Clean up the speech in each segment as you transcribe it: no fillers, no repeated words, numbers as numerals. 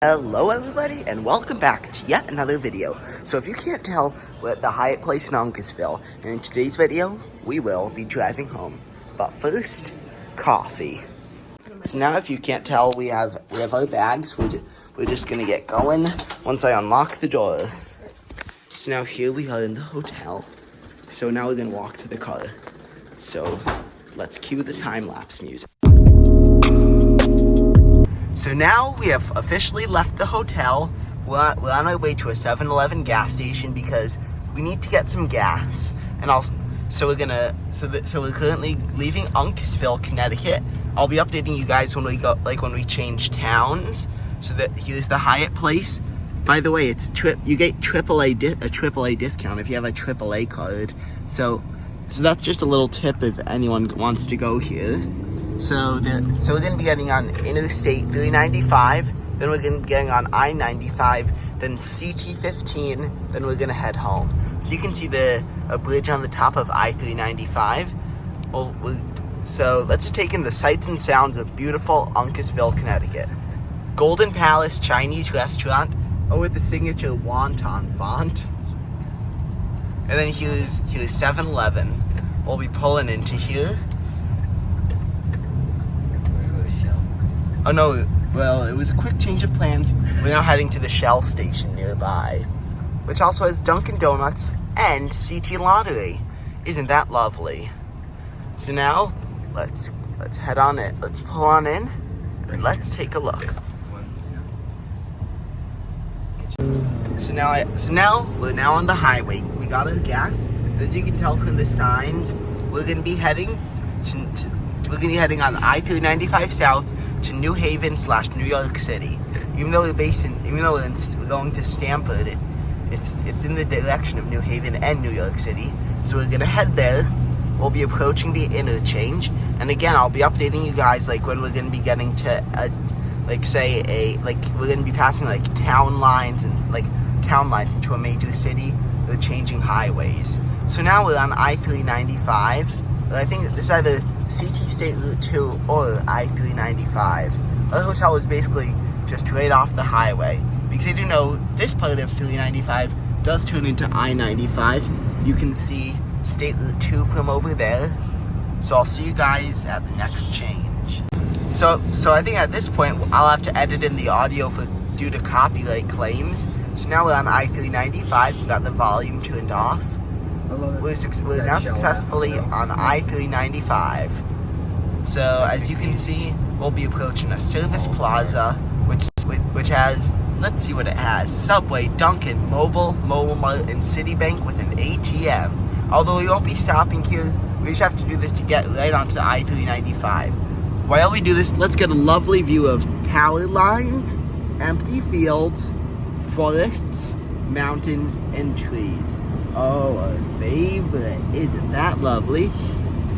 Hello everybody and welcome back to yet another video. So if you can't tell, we're at the Hyatt Place in Uncasville, and in today's video we will be driving home. But first, coffee. So now if you can't tell, we have our bags. We're just gonna get going once I unlock the door. So now here we are in the hotel. So now we're gonna walk to the car. So let's cue the time-lapse music. So now we have officially left the hotel. We're on our way to a 7-Eleven gas station because we need to get some gas. And also, so we're currently leaving Uncasville, Connecticut. I'll be updating you guys when we go, when we change towns. So that here's the Hyatt Place. By the way, you get a AAA discount if you have a AAA card. So that's just a little tip if anyone wants to go here. So we're going to be getting on Interstate 395, then we're going to be getting on I-95, then CT-15, then we're going to head home. So you can see a bridge on the top of I-395. So let's just take in the sights and sounds of beautiful Uncasville, Connecticut. Golden Palace Chinese restaurant, with the signature wonton font. And then here's 7-Eleven. We'll be pulling into here. Oh no, well, it was a quick change of plans. We're now heading to the Shell station nearby, which also has Dunkin' Donuts and CT Lottery. Isn't that lovely? So now, let's head on it. Let's pull on in, and let's take a look. So now we're now on the highway. We got our gas. And as you can tell from the signs, we're gonna be heading on I-395 South to New Haven / New York City. Even though we're going to Stamford, it's in the direction of New Haven and New York City. So we're gonna head there. We'll be approaching the interchange, and again, I'll be updating you guys when we're gonna be getting to we're gonna be passing town lines into a major city. They're changing highways. So now we're on I-395. I think this is either CT State Route 2 or I-395. Our hotel is basically just right off the highway. Because I do know this part of 395 does turn into I-95. You can see State Route 2 from over there. So I'll see you guys at the next change. So I think at this point I'll have to edit in the audio due to copyright claims. So now we're on I-395. We got the volume turned off. We're now successfully on I-395. So as you can see, we'll be approaching a service plaza, which has, let's see what it has: Subway, Dunkin', Mobile Mart, and Citibank with an ATM. Although we won't be stopping here, we just have to do this to get right onto I-395. While we do this, let's get a lovely view of power lines, empty fields, forests, mountains, and trees. Oh, our favorite. Isn't that lovely?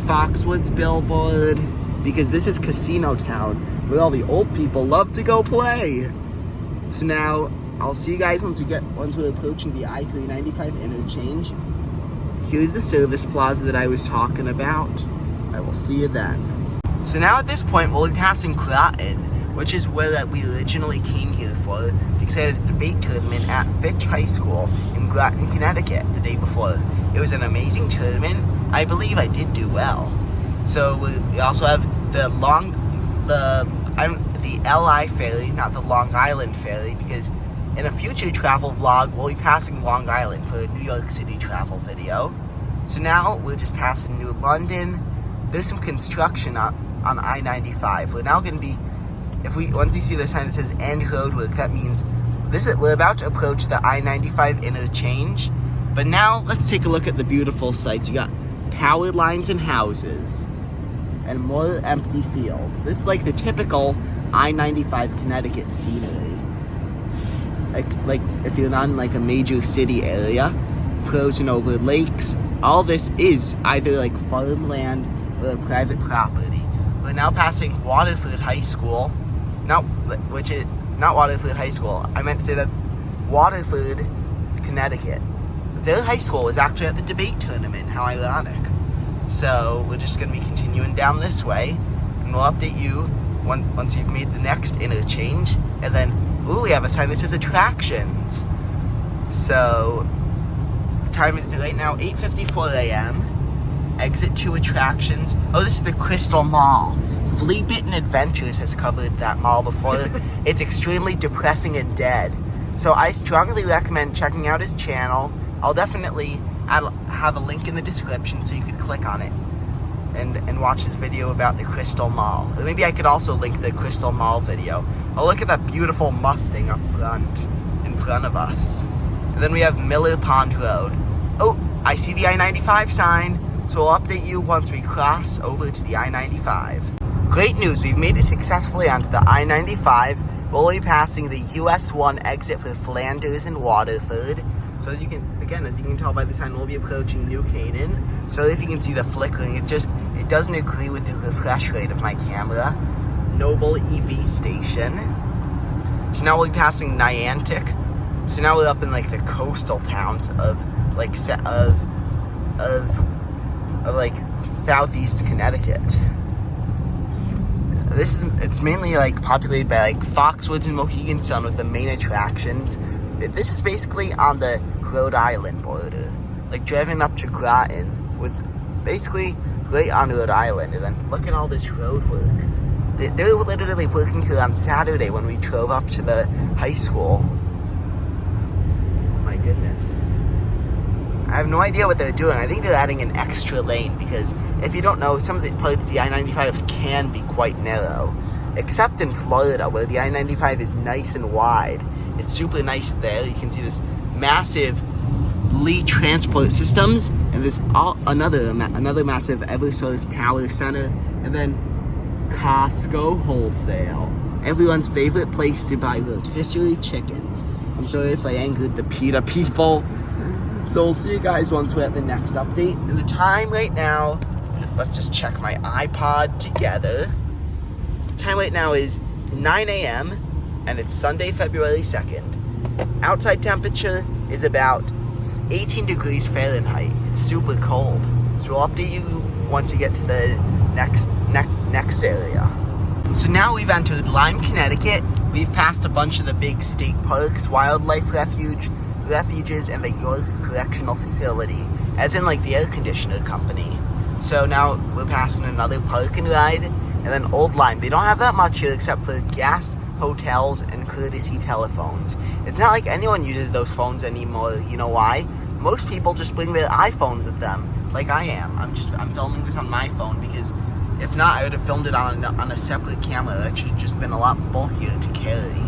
Foxwoods billboard, because this is Casino Town, where all the old people love to go play. So now, I'll see you guys once we're approaching the I-395 interchange. Here's the service plaza that I was talking about. I will see you then. So now at this point, we'll be passing Groton, which is where we originally came here for, because I had a debate tournament at Fitch High School in Groton, Connecticut the day before. It was an amazing tournament. I believe I did do well. So we also have the LI ferry, not the Long Island ferry, because in a future travel vlog, we'll be passing Long Island for a New York City travel video. So now we're just passing New London. There's some construction on I-95. We're now going to be, once you see the sign that says end roadwork, that means we're about to approach the I-95 interchange. But now let's take a look at the beautiful sights. You got power lines and houses, and more empty fields. This is like the typical I-95 Connecticut scenery. Like if you're not in a major city area, frozen over lakes. All this is either farmland or private property. We're now passing Waterford High School. Not Waterford High School. I meant to say that Waterford, Connecticut. Their high school was actually at the debate tournament. How ironic. So we're just going to be continuing down this way, and we'll update you once you've made the next interchange, and then Ooh, we have a sign that says attractions. So, the time is right now 8:54 a.m. Exit 2 attractions. Oh, this is the Crystal Mall. Flea Bitten Adventures has covered that mall before. It's extremely depressing and dead. So I strongly recommend checking out his channel. I'll definitely have a link in the description so you could click on it and watch his video about the Crystal Mall. Or maybe I could also link the Crystal Mall video. Oh, look at that beautiful Mustang up front, in front of us. And then we have Miller Pond Road. Oh, I see the I-95 sign. So we'll update you once we cross over to the I-95. Great news, we've made it successfully onto the I-95. We'll be passing the US 1 exit for Flanders and Waterford. So as you can tell by the sign, we'll be approaching New Canaan. So if you can see the flickering, it doesn't agree with the refresh rate of my camera. Noble EV station. So now we'll be passing Niantic. So now we're up in like the coastal towns of southeast Connecticut. It's mainly like populated by like Foxwoods and Mohegan Sun with the main attractions. This is basically on the Rhode Island border. Like driving up to Groton was basically right on Rhode Island. And then look at all this road work. They were literally working here on Saturday when we drove up to the high school. My goodness. I have no idea what they're doing. I think they're adding an extra lane because if you don't know, some of the parts of the I-95 can be quite narrow. Except in Florida where the I-95 is nice and wide. It's super nice there. You can see this massive Lee Transport Systems and this another massive Eversource Power Center, and then Costco Wholesale. Everyone's favorite place to buy rotisserie chickens. I'm sorry if I angered the PETA people. So we'll see you guys once we're at the next update. And the time right now, let's just check my iPod together. The time right now is 9 a.m. and it's Sunday, February 2nd. Outside temperature is about 18 degrees Fahrenheit. It's super cold. So we'll update you once we get to the next area. So now we've entered Lyme, Connecticut. We've passed a bunch of the big state parks, wildlife refuges, and the York Correctional Facility, as in like the air conditioner company. So now we're passing another park and ride, and then Old Lyme. They don't have that much here except for gas, hotels, and courtesy telephones. It's not like anyone uses those phones anymore. You know why? Most people just bring their iPhones with them, like I am. I'm filming this on my phone because if not, I would have filmed it on a separate camera. That should have just been a lot bulkier to carry.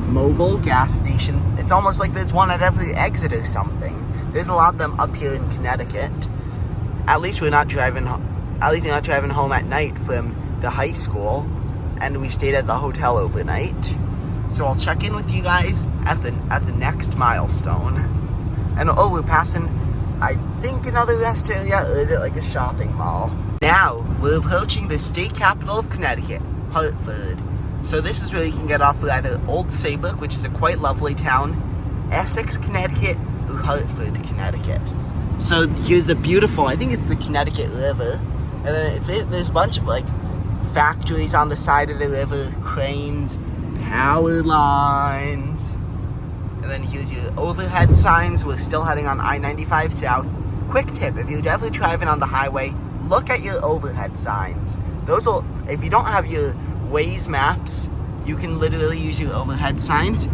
Mobile gas station. It's almost like there's one at every exit or something. There's a lot of them up here in Connecticut. At least we're not driving home at night from the high school, and we stayed at the hotel overnight. So I'll check in with you guys at the next milestone. And oh, we're passing, I think, another rest area, or is it like a shopping mall? Now we're approaching the state capital of Connecticut, Hartford. So this is where you can get off with either Old Saybrook, which is a quite lovely town, Essex, Connecticut, or Hartford, Connecticut. So here's the beautiful, I think it's the Connecticut River. And then there's a bunch of like factories on the side of the river, cranes, power lines. And then here's your overhead signs. We're still heading on I-95 South. Quick tip, if you're ever driving on the highway, look at your overhead signs. Those will, if you don't have your Waze maps, you can literally use your overhead signs.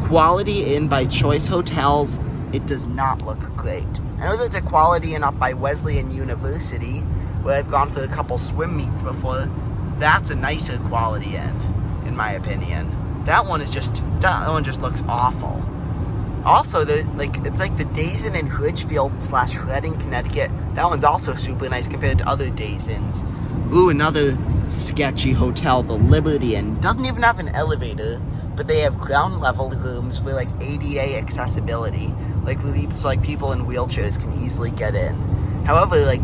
Quality Inn by Choice Hotels, it does not look great. I know there's a Quality Inn up by Wesleyan University, where I've gone for a couple swim meets before. That's a nicer Quality Inn, in my opinion. That one just looks awful. Also, it's like the Days Inn in Ridgefield / Reading, Connecticut. That one's also super nice compared to other Days Inns. Ooh, another sketchy hotel, the Liberty Inn. Doesn't even have an elevator, but they have ground level rooms for like ADA accessibility. Like people in wheelchairs can easily get in. However, like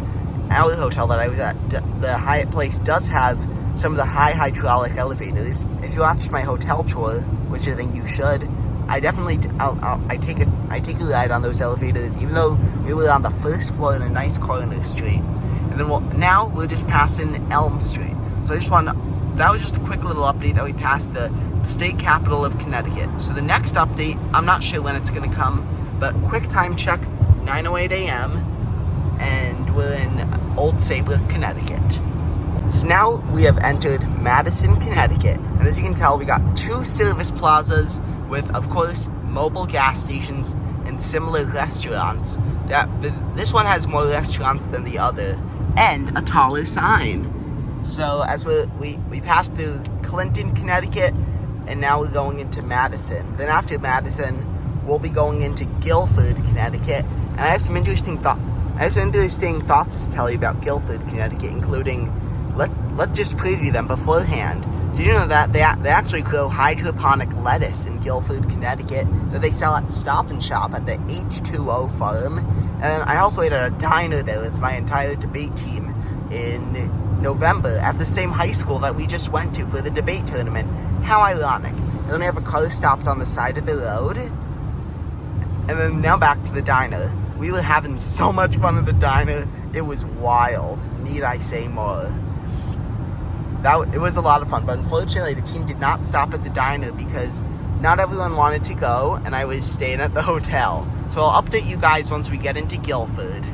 our hotel that I was at, the Hyatt Place, does have some of the high hydraulic elevators. If you watched my hotel tour, which I think you should, I take a ride on those elevators, even though we were on the first floor in a nice corner street. And then now we're just passing Elm Street. So I just want to, that was just a quick little update that we passed the state capital of Connecticut. So the next update, I'm not sure when it's going to come, but quick time check, 9:08 a.m. and we're in Old Saybrook, Connecticut. So now we have entered Madison, Connecticut, and as you can tell, we got 2 service plazas with, of course, mobile gas stations and similar restaurants. This one has more restaurants than the other, and a taller sign. So as we passed through Clinton, Connecticut, and now we're going into Madison. Then after Madison, we'll be going into Guilford, Connecticut, and I have some interesting thoughts to tell you about Guilford, Connecticut, including, let's just preview them beforehand. Did you know that they actually grow hydroponic lettuce in Guilford, Connecticut that they sell at Stop and Shop at the H2O farm? And I also ate at a diner there with my entire debate team in November at the same high school that we just went to for the debate tournament. How ironic. And then we have a car stopped on the side of the road. And then now back to the diner. We were having so much fun at the diner. It was wild. Need I say more? It was a lot of fun, but unfortunately the team did not stop at the diner because not everyone wanted to go, and I was staying at the hotel. So I'll update you guys once we get into Guilford.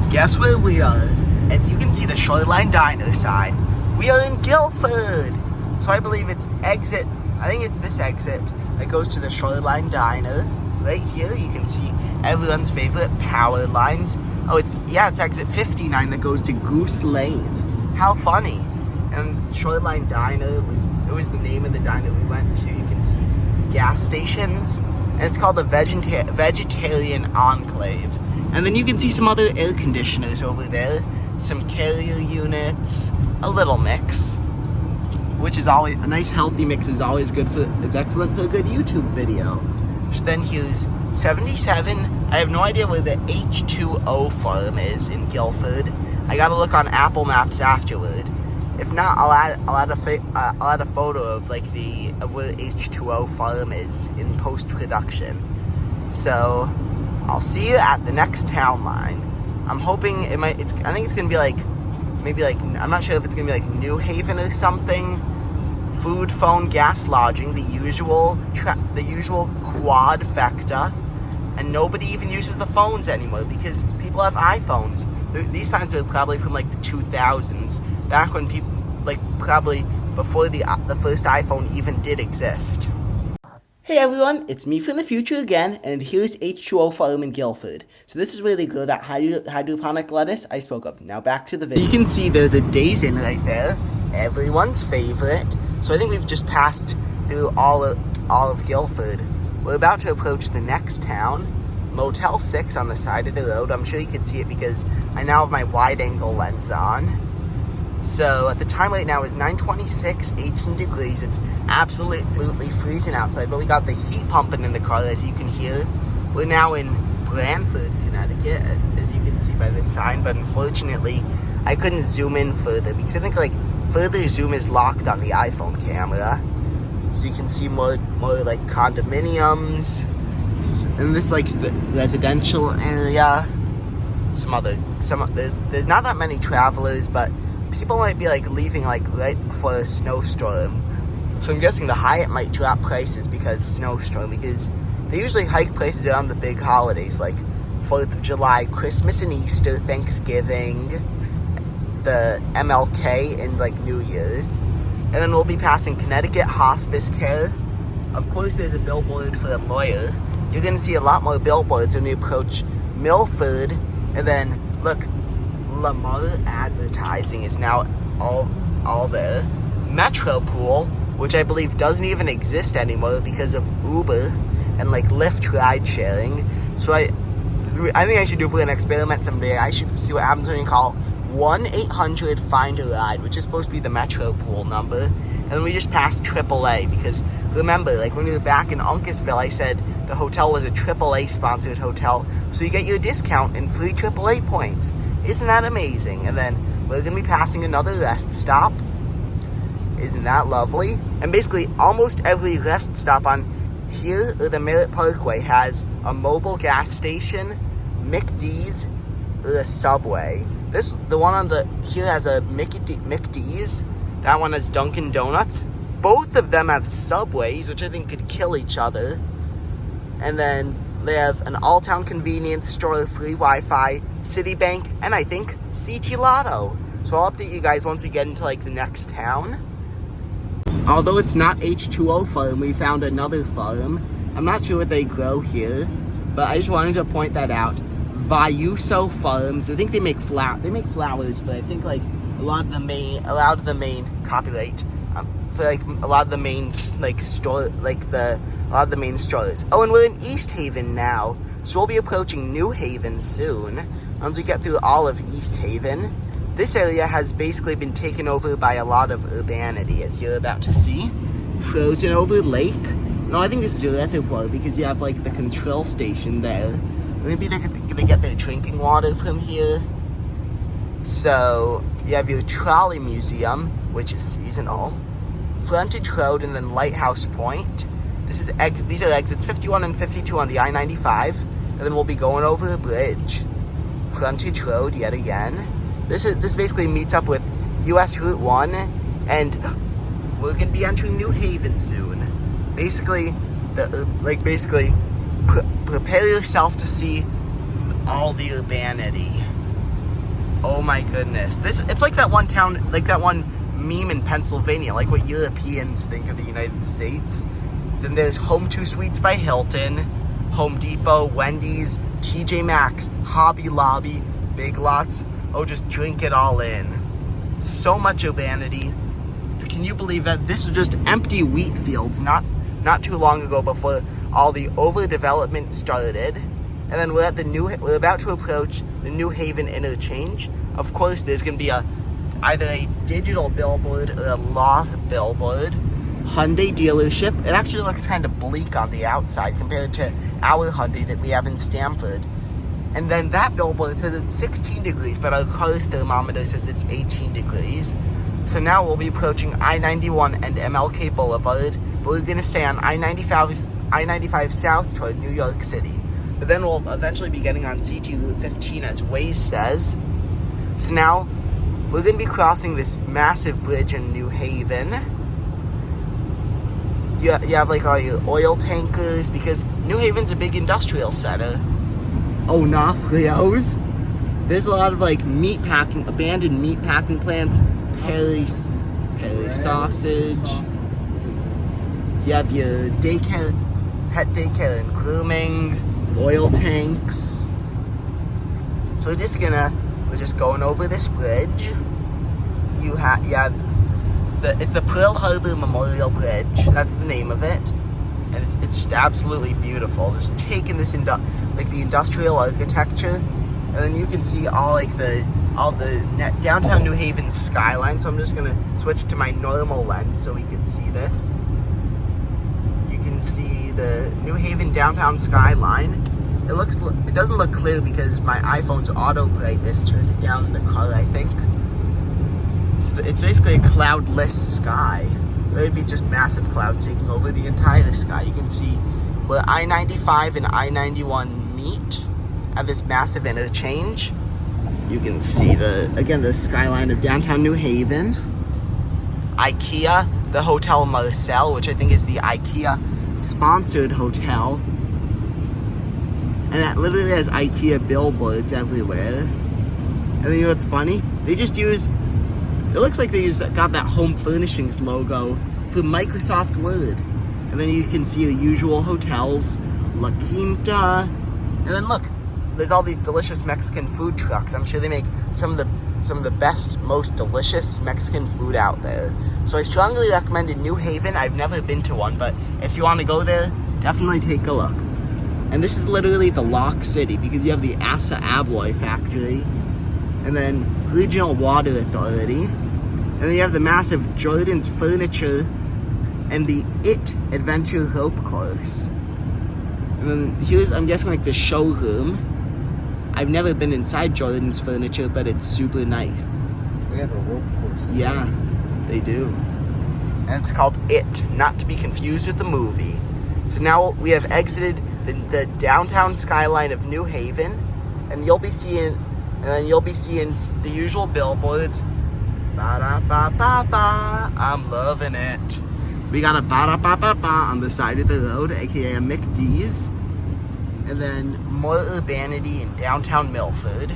Guess where we are? And you can see the Shoreline Diner sign. We are in Guilford! So I believe it's exit, I think it's this exit that goes to the Shoreline Diner. Right here you can see everyone's favorite power lines. Oh, it's exit 59 that goes to Goose Lane. How funny. And Shoreline Diner was the name of the diner we went to. You can see gas stations, and it's called the Vegetarian Enclave. And then you can see some other air conditioners over there, some carrier units, a little mix, which is always a nice healthy mix. Is excellent for a good YouTube video. So then here's 77. I have no idea where the H2O farm is in Guilford. I gotta look on Apple Maps afterward. If not, I'll add a photo of where H2O farm is in post-production. So I'll see you at the next town line. I'm hoping I think it's gonna be I'm not sure if it's gonna be like New Haven or something. Food, phone, gas, lodging, the usual quadfecta, and nobody even uses the phones anymore because people have iPhones. These signs are probably from like the 2000s, back when people, probably before the first iPhone even did exist. Hey everyone, it's me from the future again, and here's H2O Farm in Guilford. So this is where they grow that hydroponic lettuce I spoke of. Now back to the video. You can see there's a Days Inn right there, everyone's favorite. So I think we've just passed through all of Guilford. We're about to approach the next town, Motel 6 on the side of the road. I'm sure you can see it because I now have my wide-angle lens on. So at the time right now is 9:26, 18 degrees. It's absolutely freezing outside, but we got the heat pumping in the car, as you can hear. We're now in Branford, Connecticut, as you can see by this sign, but unfortunately, I couldn't zoom in further because I think further zoom is locked on the iPhone camera. So you can see more condominiums, and this the residential area. There's not that many travelers, but people might be leaving right before a snowstorm. So I'm guessing the Hyatt might drop prices because snowstorm, because they usually hike prices around the big holidays like 4th of July, Christmas and Easter, Thanksgiving, the MLK, and New Year's. And then we'll be passing Connecticut Hospice Care. Of course, there's a billboard for a lawyer. You're going to see a lot more billboards when we approach Milford. And then, look, Lamar Advertising is now all there. Metro Pool, which I believe doesn't even exist anymore because of Uber and Lyft ride sharing. So I think I should do an experiment someday. I should see what happens when you call 1-800-FIND-A-RIDE, which is supposed to be the Metro Pool number. And then we just passed AAA because, remember, when we were back in Uncasville, I said the hotel was a AAA sponsored hotel, so you get your discount and free AAA points. Isn't that amazing? And then we're going to be passing another rest stop. Isn't that lovely? And basically, almost every rest stop on here or the Merritt Parkway has a mobile gas station, McD's, or a Subway. The one on here has a McD's, That one has Dunkin' Donuts. Both of them have Subways, which I think could kill each other. And then they have an all-town convenience store, free Wi-Fi, Citibank, and I think CT Lotto. So I'll update you guys once we get into like the next town. Although it's not H2O farm, we found another farm. I'm not sure what they grow here, but I just wanted to point that out. Viuso Farms. I think they make flowers for, I think, like a lot of the main copyright for like a lot of the main stores. Oh, and we're in East Haven now, so we'll be approaching New Haven soon. Once we get through all of East Haven, this area has basically been taken over by a lot of urbanity, as you're about to see. Frozen over lake. No, I think this is a reservoir because you have like the control station there. Maybe they get their drinking water from here. So you have your trolley museum, which is seasonal. Frontage Road and then Lighthouse Point. These are exits 51 and 52 on the I-95, and then we'll be going over the bridge. Frontage Road yet again. This basically meets up with US Route 1, and we're gonna be entering New Haven soon. Basically, prepare yourself to see all the urbanity. Oh my goodness. It's like that one town, like that one meme in Pennsylvania, like what Europeans think of the United States. Then there's Home 2 Suites by Hilton, Home Depot, Wendy's, TJ Maxx, Hobby Lobby, Big Lots. Oh, just drink it all in. So much urbanity. Can you believe that this is just empty wheat fields not too long ago before all the overdevelopment started? And then we're about to approach the New Haven interchange. Of course, there's going to be either a digital billboard or a law billboard. Hyundai dealership. It actually looks kind of bleak on the outside compared to our Hyundai that we have in Stamford. And then that billboard says it's 16 degrees, but our car's thermometer says it's 18 degrees. So now we'll be approaching I-91 and MLK Boulevard, but we're going to stay on I-95 south toward New York City. But then we'll eventually be getting on CT Route 15, as Waze says. So now we're going to be crossing this massive bridge in New Haven. You have like all your oil tankers, because New Haven's a big industrial center. Oh, Nafrios. There's a lot of like abandoned meat packing plants. Perry sausage. You have your pet daycare and grooming, oil tanks. So we're just going over this bridge. You have it's the Pearl Harbor Memorial Bridge. That's the name of it. And it's just absolutely beautiful. Just taking this the industrial architecture, and then you can see all the downtown New Haven skyline. So I'm just gonna switch to my normal lens so we can see this. You can see the New Haven downtown skyline. It doesn't look clear because my iPhone's auto brightness turned it down in the car, I think. So it's basically a cloudless sky. It would be just massive clouds taking over the entire sky. You can see where I-95 and I-91 meet at this massive interchange. You can see the skyline of downtown New Haven. IKEA, the Hotel Marcel, which I think is the IKEA sponsored hotel. And that literally has IKEA billboards everywhere. And then you know what's funny? It looks like they just got that home furnishings logo for Microsoft Word. And then you can see your usual hotels, La Quinta. And then look, there's all these delicious Mexican food trucks. I'm sure they make some of the best, most delicious Mexican food out there. So I strongly recommend in New Haven. I've never been to one, but if you want to go there, definitely take a look. And this is literally the Lock City because you have the Asa Abloy factory, and then Regional Water Authority, and then you have the massive Jordan's Furniture and the It Adventure Rope Course. And then here's, I'm guessing, like the showroom. I've never been inside Jordan's Furniture, but it's super nice. They have a rope course. Yeah, they do. And it's called It, not to be confused with the movie. So now we have exited the downtown skyline of New Haven, and you'll be seeing the usual billboards. Ba-da-ba-ba-ba. I'm loving it. We got a ba-da-ba-ba-ba on the side of the road, aka a McD's. And then more urbanity in downtown Milford.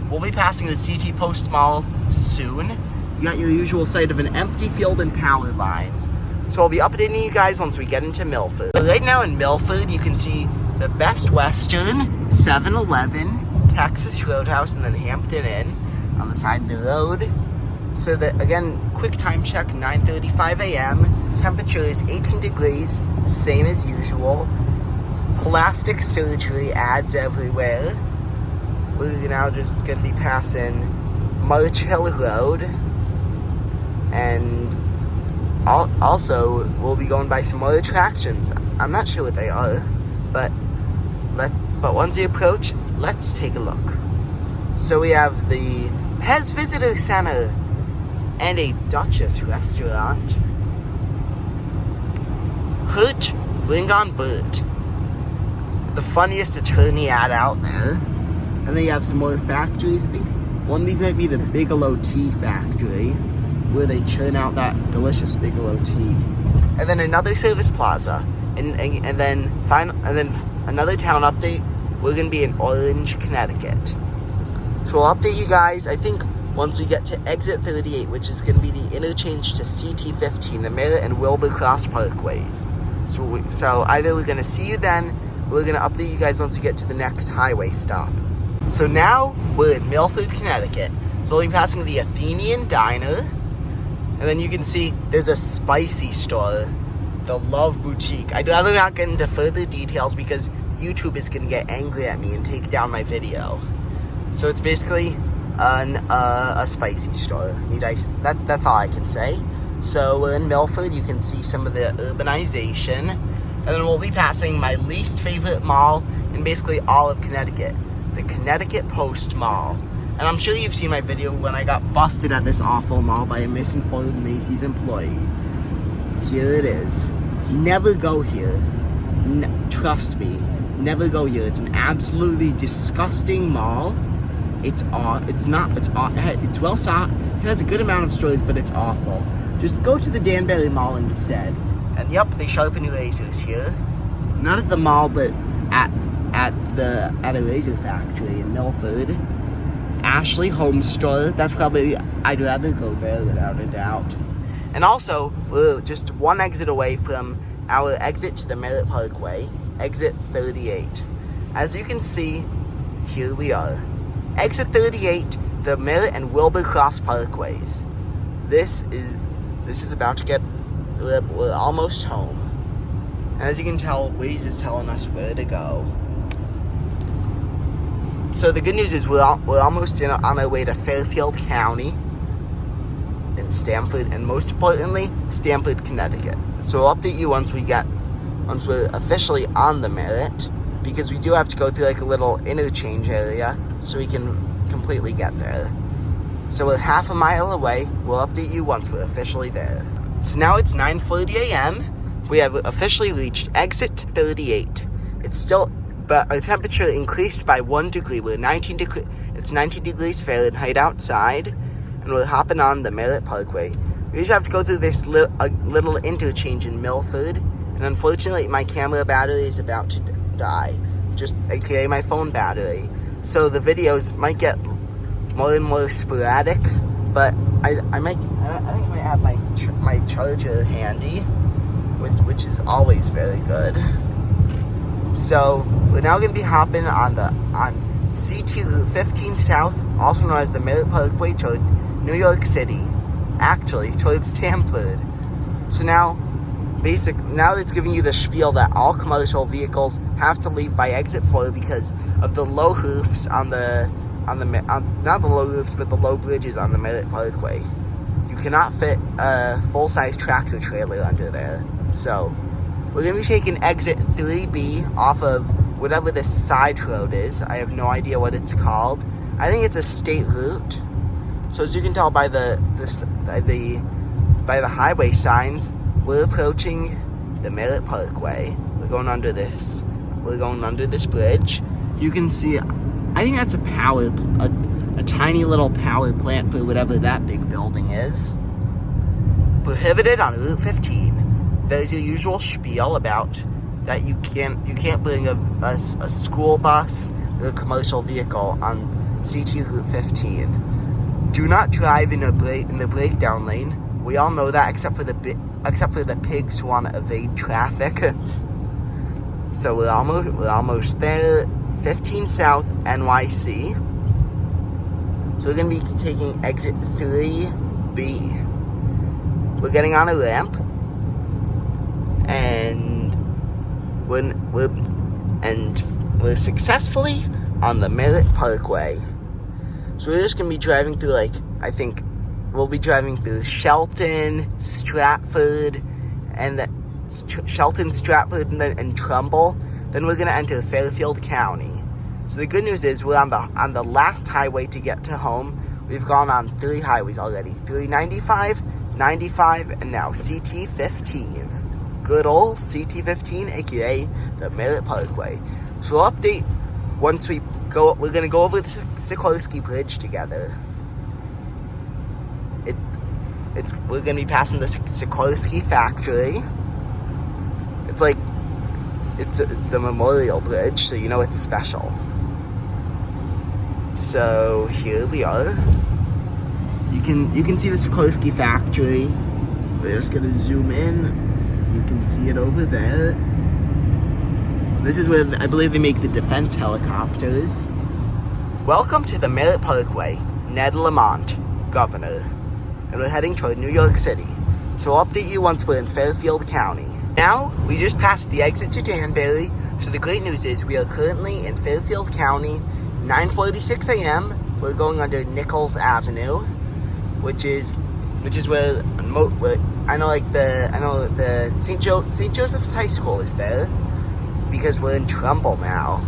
We'll be passing the CT Post Mall soon. You got your usual sight of an empty field and power lines. So I'll be updating you guys once we get into Milford. Right now in Milford, you can see the Best Western, 7-Eleven, Texas Roadhouse, and then Hampton Inn on the side of the road. So that, again, quick time check, 9:35 a.m. Temperature is 18 degrees, same as usual. Plastic surgery ads everywhere. We're now just going to be passing March Hill Road. And also, we'll be going by some more attractions. I'm not sure what they are, but once you approach, let's take a look. So we have the Pez Visitor Center and a Duchess restaurant. Hurt, bring on Bert. The funniest attorney ad out there. And then you have some more factories. I think one of these might be the Bigelow Tea Factory, where they churn out that delicious Bigelow tea. And then another service plaza. And then another town update. We're going to be in Orange, Connecticut. So I'll update you guys, I think, once we get to exit 38, which is going to be the interchange to CT15, the Merritt and Wilbur Cross Parkways. So either we're going to see you then, or we're going to update you guys once we get to the next highway stop. So now we're in Milford, Connecticut. So we'll be passing the Athenian Diner. And then you can see there's a spicy store, the Love Boutique. I'd rather not get into further details because YouTube is going to get angry at me and take down my video. So it's basically a spicy store. That's all I can say. So we're in Milford. You can see some of the urbanization. And then we'll be passing my least favorite mall in basically all of Connecticut, the Connecticut Post Mall. And I'm sure you've seen my video when I got busted at this awful mall by a misinformed Macy's employee. Here it is. Never go here. Trust me, never go here. It's an absolutely disgusting mall. It's well stocked. It has a good amount of stores, but it's awful. Just go to the Danbury Mall instead. And yep, they sharpen erasers here. Not at the mall, but at a razor factory in Milford. Ashley Home Store. That's probably, I'd rather go there without a doubt. And also, we're just one exit away from our exit to the Merritt Parkway, exit 38. As you can see, here we are. Exit 38, the Merritt and Wilbur Cross Parkways. This is about to get, we're almost home. And as you can tell, Waze is telling us where to go. So the good news is we're almost on our way to Fairfield County in Stamford, and most importantly, Stamford, Connecticut. So I'll update you once we're officially on the Merritt, because we do have to go through like a little interchange area so we can completely get there. So we're half a mile away. We'll update you once we're officially there. So now it's 9:40 a.m. We have officially reached exit 38. But our temperature increased by 1 degree. It's 19 degrees Fahrenheit outside, and we're hopping on the Merritt Parkway. We just have to go through this little interchange in Milford, and unfortunately my camera battery is about to die, just aka my phone battery. So the videos might get more and more sporadic, but I think I might have my charger handy, which is always very good. So we're now going to be hopping on CT Route 15 South, also known as the Merritt Parkway, toward New York City, actually towards Stamford. So now it's giving you the spiel that all commercial vehicles have to leave by exit 4 because of the low roofs not the low roofs, but the low bridges on the Merritt Parkway. You cannot fit a full-size tractor trailer under there. So we're going to be taking exit 3B off of whatever this side road is. I have no idea what it's called. I think it's a state route. So as you can tell by the highway signs, we're approaching the Merritt Parkway. We're going under this bridge. You can see, I think that's a a tiny little power plant for whatever that big building is. Prohibited on Route 15. There's your usual spiel about that you can't bring a school bus or a commercial vehicle on CT Route 15. Do not drive in the breakdown lane. We all know that, except for the pigs who want to evade traffic. So we're almost there. 15 South NYC. So we're gonna be taking exit 3B. We're getting on a ramp, and we're successfully on the Merritt Parkway. So we're just gonna be driving through, like, I think we'll be driving through Shelton, Stratford, and Trumbull. Then we're gonna enter Fairfield County. So the good news is we're on the last highway to get to home. We've gone on 3 highways already: 395, 95, and now CT15. Good old CT15, aka the Merritt Parkway. So we'll update once we go. We're gonna go over the Sikorsky Bridge together. We're gonna be passing the Sikorsky factory. It's the Memorial Bridge, so you know it's special. So here we are. You can see the Sikorsky factory. We're just gonna zoom in. You can see it over there. This is where I believe they make the defense helicopters. Welcome to the Merritt Parkway. Ned Lamont, Governor. And we're heading toward New York City. So I'll update you once we're in Fairfield County. Now, we just passed the exit to Danbury, so the great news is we are currently in Fairfield County, 9:46 a.m. We're going under Nichols Avenue, which is where I know the St. Joseph's High School is there, because we're in Trumbull now.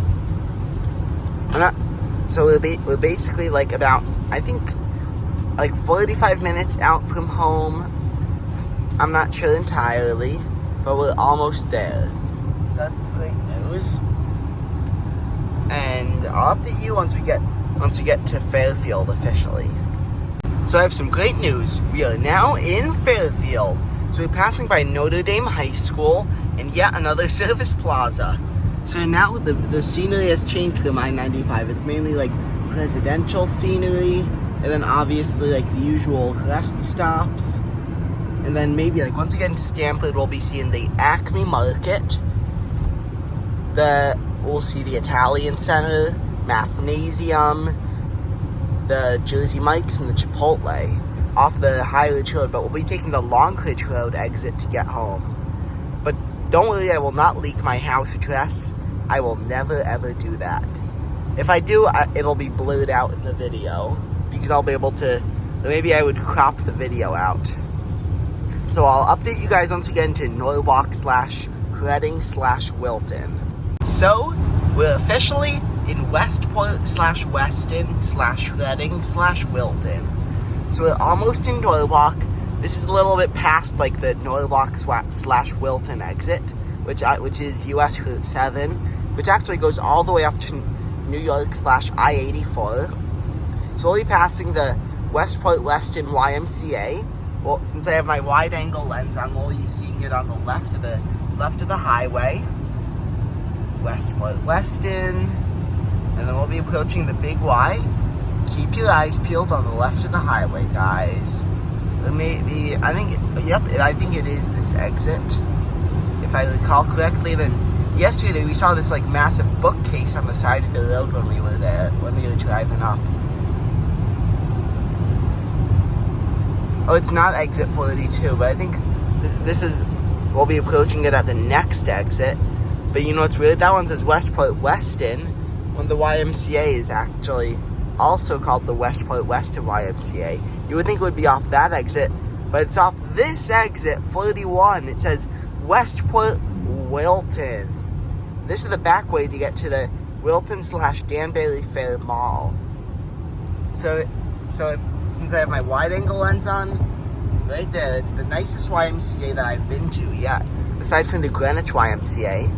So we're basically like about, I think, like 45 minutes out from home. I'm not sure entirely, but we're almost there. So that's the great news. And I'll update you once we get to Fairfield officially. So I have some great news. We are now in Fairfield. So we're passing by Notre Dame High School and yet another service plaza. So now the scenery has changed from I-95. It's mainly like residential scenery, and then obviously like the usual rest stops. And then maybe like once we get into Stamford, we'll be seeing the Acme Market. We'll see the Italian Center, Mathnasium, the Jersey Mike's, and the Chipotle off the High Ridge Road. But we'll be taking the Long Ridge Road exit to get home. But don't worry, I will not leak my house address. I will never ever do that. If I do, it'll be blurred out in the video, because I'll be able to, maybe I would crop the video out. So I'll update you guys once we get into Norwalk/Reading/Wilton. So we're officially in Westport/Weston/Reading/Wilton. So we're almost in Norwalk. This is a little bit past like the Norwalk/Wilton exit, which is US Route 7, which actually goes all the way up to New York/I-84. So we'll be passing the Westport Weston YMCA. Well, since I have my wide-angle lens on, we'll be seeing it on the left of the highway. Westport Weston. And then we'll be approaching the Big Y. Keep your eyes peeled on the left of the highway, guys. I think it is this exit. If I recall correctly, then yesterday we saw this like massive bookcase on the side of the road when we were driving up. Oh, it's not exit 42, but I think we'll be approaching it at the next exit. But you know what's weird? That one says Westport Weston, when the YMCA is actually also called the Westport Weston YMCA. You would think it would be off that exit, but it's off this exit, 41. It says Westport Wilton. This is the back way to get to the Wilton/Danbury Fair Mall. So since I have my wide-angle lens on, right there, it's the nicest YMCA that I've been to yet. Aside from the Greenwich YMCA,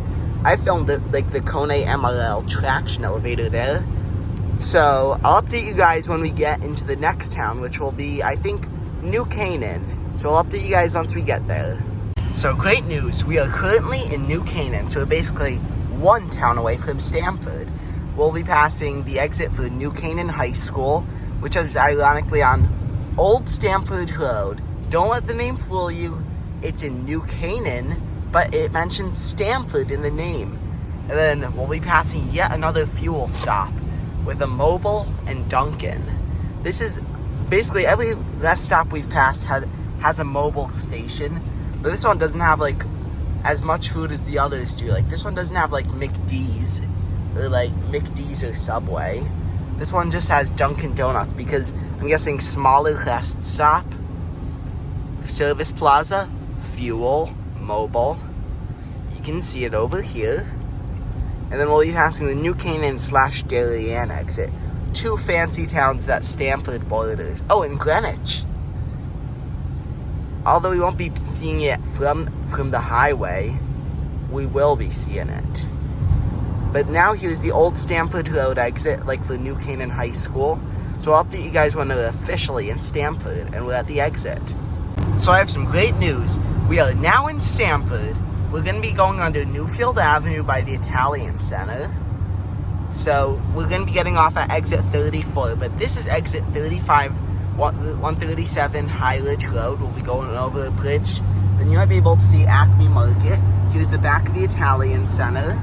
I filmed like the Kone MRL traction elevator there. So I'll update you guys when we get into the next town, which will be, I think, New Canaan. So I'll update you guys once we get there. So great news, we are currently in New Canaan, so we're basically one town away from Stamford. We'll be passing the exit for New Canaan High School, which is ironically on Old Stamford Road. Don't let the name fool you, it's in New Canaan, but it mentions Stamford in the name. And then we'll be passing yet another fuel stop with a Mobil and Dunkin'. This is basically every rest stop we've passed has a Mobil station, but this one doesn't have like as much food as the others do. Like this one doesn't have like McD's or Subway. This one just has Dunkin' Donuts because I'm guessing smaller rest stop, service plaza, fuel, Mobil. You can see it over here. And then we'll be passing the New Canaan / Darien exit. Two fancy towns that Stamford borders. Oh, and Greenwich. Although we won't be seeing it from the highway, we will be seeing it. But now here's the Old Stamford Road exit, like for New Canaan High School. So I'll update you guys when we're officially in Stamford and we're at the exit. So I have some great news. We are now in Stamford. We're going to be going under Newfield Avenue by the Italian Center. So we're going to be getting off at exit 34, but this is exit 35, 137 High Ridge Road. We'll be going over a bridge. Then you might be able to see Acme Market. Here's the back of the Italian Center.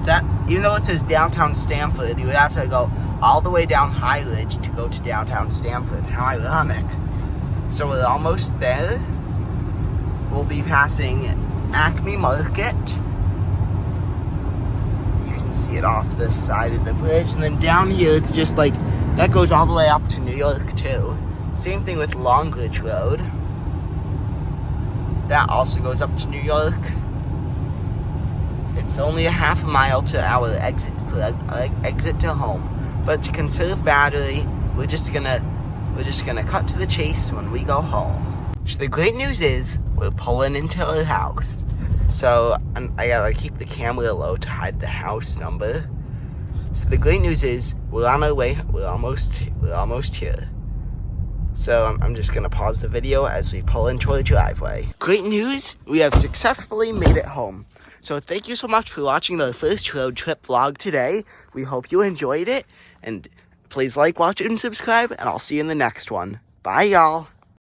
That, even though it says downtown Stamford, you would have to go all the way down High Ridge to go to downtown Stamford. How ironic. So we're almost there. We'll be passing Acme Market. You can see it off this side of the bridge. And then down here, it's just like, that goes all the way up to New York too. Same thing with Longridge Road. That also goes up to New York. It's only a half a mile to our exit, for exit to home. But to conserve battery, we're just gonna cut to the chase when we go home. So the great news is, we're pulling into our house. So, I gotta keep the camera low to hide the house number. So the great news is, we're on our way, we're almost here. So I'm just gonna pause the video as we pull into our driveway. Great news, we have successfully made it home. So thank you so much for watching the first road trip vlog today. We hope you enjoyed it, and please like, watch, and subscribe, and I'll see you in the next one. Bye, y'all.